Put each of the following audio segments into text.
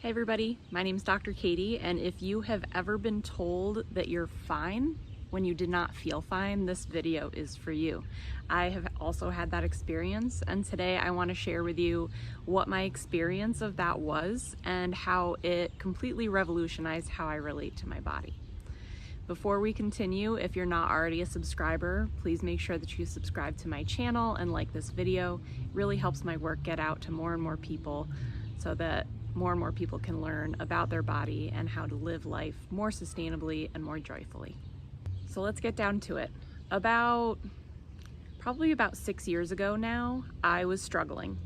Hey everybody, my name is Dr. Katie, and if you have ever been told that you're fine when you did not feel fine, this video is for you. I have also had that experience, and today I want to share with you what my experience of that was and how it completely revolutionized how I relate to my body. Before we continue, if you're not already a subscriber, please make sure that you subscribe to my channel and like this video. It really helps my work get out to more and more people so that more and more people can learn about their body and how to live life more sustainably and more joyfully. So let's get down to it. Probably about 6 years ago now, I was struggling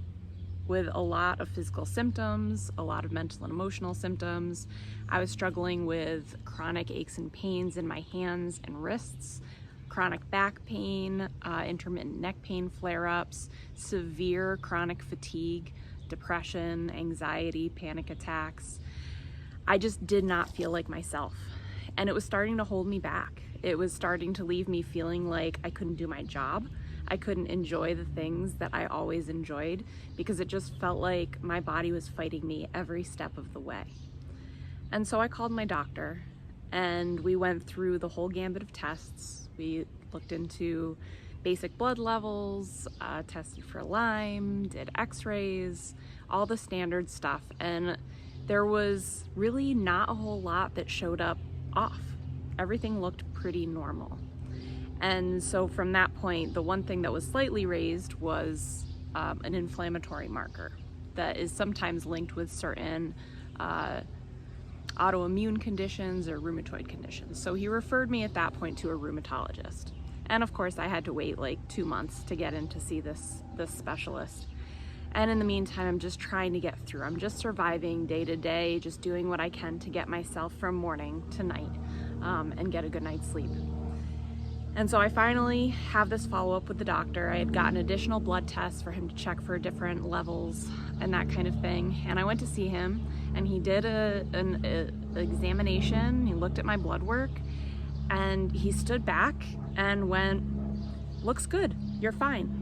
with a lot of physical symptoms, a lot of mental and emotional symptoms. I was struggling with chronic aches and pains in my hands and wrists, chronic back pain, intermittent neck pain flare-ups, severe chronic fatigue, depression, anxiety, panic attacks. I just did not feel like myself, and it was starting to hold me back. It was starting to leave me feeling like I couldn't do my job. I couldn't enjoy the things that I always enjoyed because it just felt like my body was fighting me every step of the way. And so I called my doctor and we went through the whole gambit of tests. We looked into basic blood levels, tested for Lyme, did x-rays, all the standard stuff, and there was really not a whole lot that showed up off. Everything looked pretty normal. And so from that point, the one thing that was slightly raised was an inflammatory marker that is sometimes linked with certain autoimmune conditions or rheumatoid conditions. So he referred me at that point to a rheumatologist. And of course I had to wait like 2 months to get in to see this specialist. And in the meantime, I'm just trying to get through. I'm just surviving day to day, just doing what I can to get myself from morning to night and get a good night's sleep. And so I finally have this follow-up with the doctor. I had gotten additional blood tests for him to check for different levels and that kind of thing. And I went to see him and he did an examination. He looked at my blood work and he stood back and went, "Looks good, you're fine."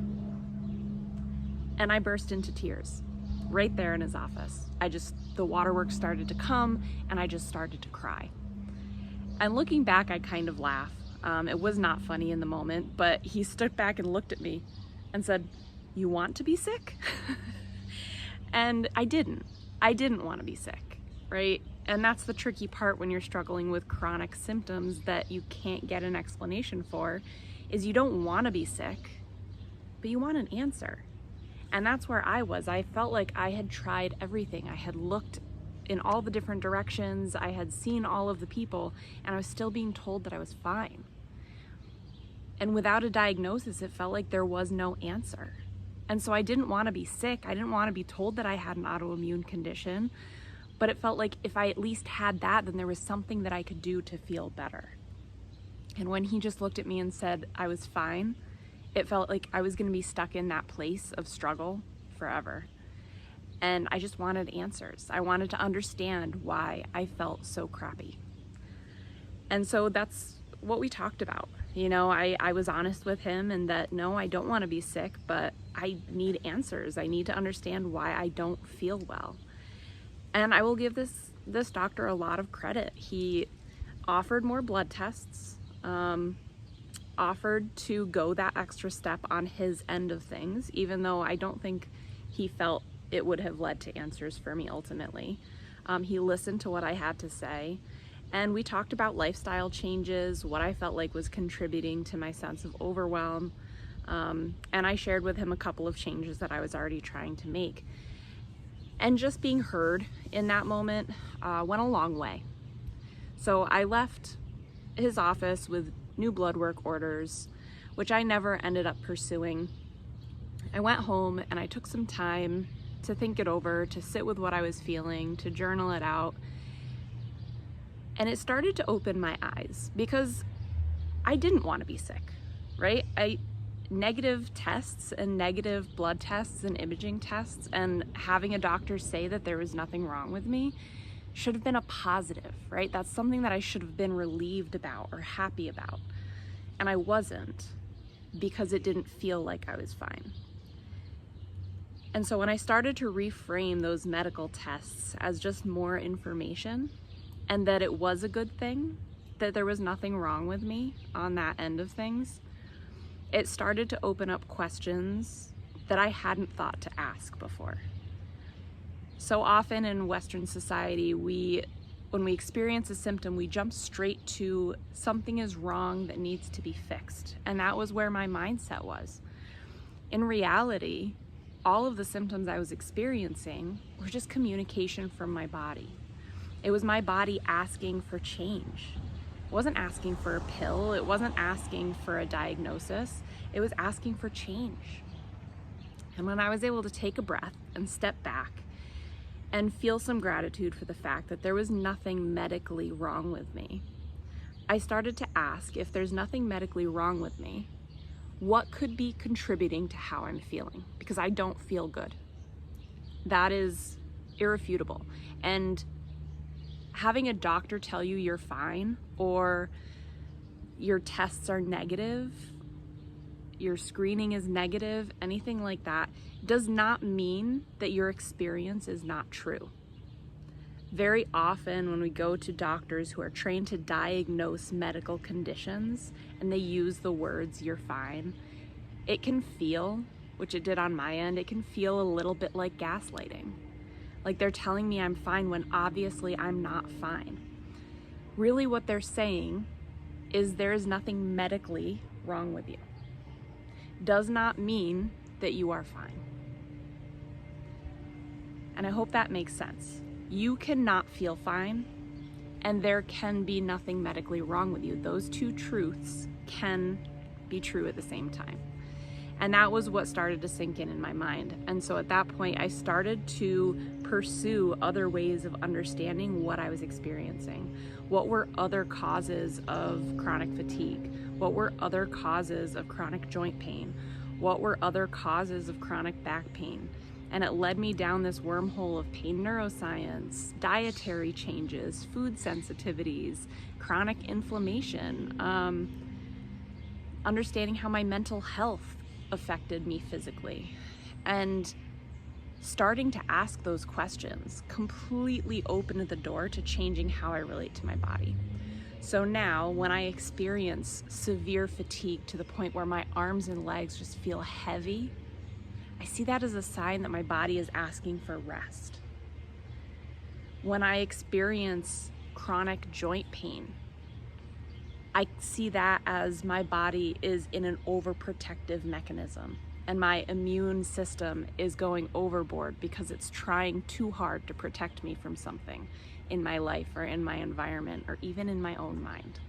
And I burst into tears right there in his office. The waterworks started to come and I just started to cry. And looking back, I kind of laugh. It was not funny in the moment, but he stood back and looked at me and said, "You want to be sick?" And I didn't want to be sick, right? And that's the tricky part when you're struggling with chronic symptoms that you can't get an explanation for, is you don't want to be sick, but you want an answer. And that's where I was. I felt like I had tried everything. I had looked in all the different directions. I had seen all of the people, and I was still being told that I was fine. And without a diagnosis, it felt like there was no answer. And so I didn't want to be sick. I didn't want to be told that I had an autoimmune condition, but it felt like if I at least had that, then there was something that I could do to feel better. And when he just looked at me and said I was fine, it felt like I was going to be stuck in that place of struggle forever. And I just wanted answers. I wanted to understand why I felt so crappy. And so that's what we talked about. You know, I was honest with him and that, no, I don't want to be sick, but I need answers. I need to understand why I don't feel well. And I will give this doctor a lot of credit. He offered more blood tests, offered to go that extra step on his end of things, even though I don't think he felt it would have led to answers for me ultimately. He listened to what I had to say, and we talked about lifestyle changes, what I felt like was contributing to my sense of overwhelm, and I shared with him a couple of changes that I was already trying to make. And just being heard in that moment went a long way. So I left his office with new blood work orders, which I never ended up pursuing. I went home and I took some time to think it over, to sit with what I was feeling, to journal it out. And it started to open my eyes because I didn't want to be sick, right? Negative tests and negative blood tests and imaging tests and having a doctor say that there was nothing wrong with me should have been a positive, right? That's something that I should have been relieved about or happy about. And I wasn't, because it didn't feel like I was fine. And so when I started to reframe those medical tests as just more information, and that it was a good thing, that there was nothing wrong with me on that end of things, it started to open up questions that I hadn't thought to ask before. So often in Western society, when we experience a symptom, we jump straight to something is wrong that needs to be fixed. And that was where my mindset was. In reality, all of the symptoms I was experiencing were just communication from my body. It was my body asking for change. It wasn't asking for a pill. It wasn't asking for a diagnosis. It was asking for change. And when I was able to take a breath and step back and feel some gratitude for the fact that there was nothing medically wrong with me, I started to ask, if there's nothing medically wrong with me, what could be contributing to how I'm feeling? Because I don't feel good. That is irrefutable. And having a doctor tell you you're fine, or your tests are negative, your screening is negative, anything like that, does not mean that your experience is not true. Very often when we go to doctors who are trained to diagnose medical conditions and they use the words "you're fine," it can feel, which it did on my end, it can feel a little bit like gaslighting. Like they're telling me I'm fine when obviously I'm not fine. Really what they're saying is there is nothing medically wrong with you. Does not mean that you are fine. And I hope that makes sense. You cannot feel fine, and there can be nothing medically wrong with you. Those two truths can be true at the same time. And that was what started to sink in my mind. And so at that point, I started to pursue other ways of understanding what I was experiencing. What were other causes of chronic fatigue? What were other causes of chronic joint pain? What were other causes of chronic back pain? And it led me down this wormhole of pain neuroscience, dietary changes, food sensitivities, chronic inflammation, understanding how my mental health affected me physically. And starting to ask those questions completely opened the door to changing how I relate to my body. So now when I experience severe fatigue to the point where my arms and legs just feel heavy, I see that as a sign that my body is asking for rest. When I experience chronic joint pain, I see that as my body is in an overprotective mechanism and my immune system is going overboard because it's trying too hard to protect me from something in my life or in my environment or even in my own mind.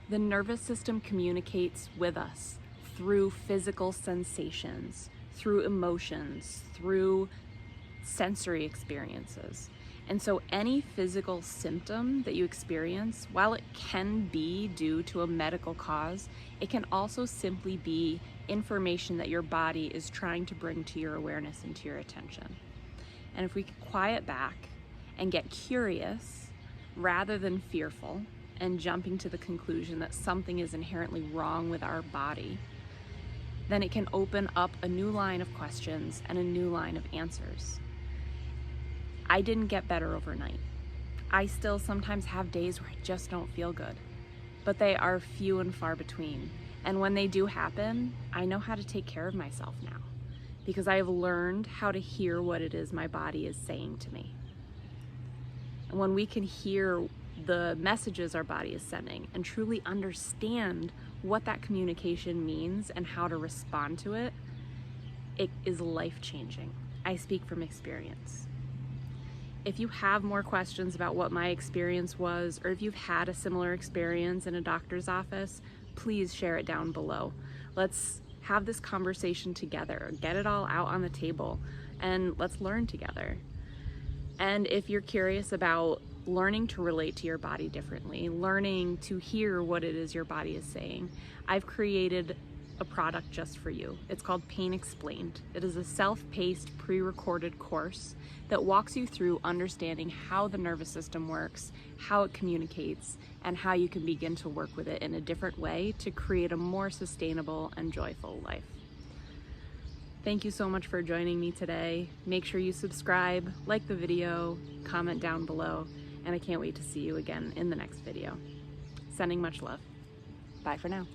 The nervous system communicates with us through physical sensations, through emotions, through sensory experiences. And so any physical symptom that you experience, while it can be due to a medical cause, it can also simply be information that your body is trying to bring to your awareness and to your attention. And if we can quiet back and get curious rather than fearful and jumping to the conclusion that something is inherently wrong with our body, then it can open up a new line of questions and a new line of answers. I didn't get better overnight. I still sometimes have days where I just don't feel good, but they are few and far between. And when they do happen, I know how to take care of myself now because I have learned how to hear what it is my body is saying to me. And when we can hear the messages our body is sending and truly understand what that communication means and how to respond to it, it is life-changing. I speak from experience. If you have more questions about what my experience was, or if you've had a similar experience in a doctor's office, please share it down below. Let's have this conversation together, get it all out on the table, and let's learn together. And if you're curious about learning to relate to your body differently, learning to hear what it is your body is saying, I've created a product just for you. It's called Pain Explained. It is a self-paced, pre-recorded course that walks you through understanding how the nervous system works, how it communicates, and how you can begin to work with it in a different way to create a more sustainable and joyful life. Thank you so much for joining me today. Make sure you subscribe, like the video, comment down below, and I can't wait to see you again in the next video. Sending much love. Bye for now.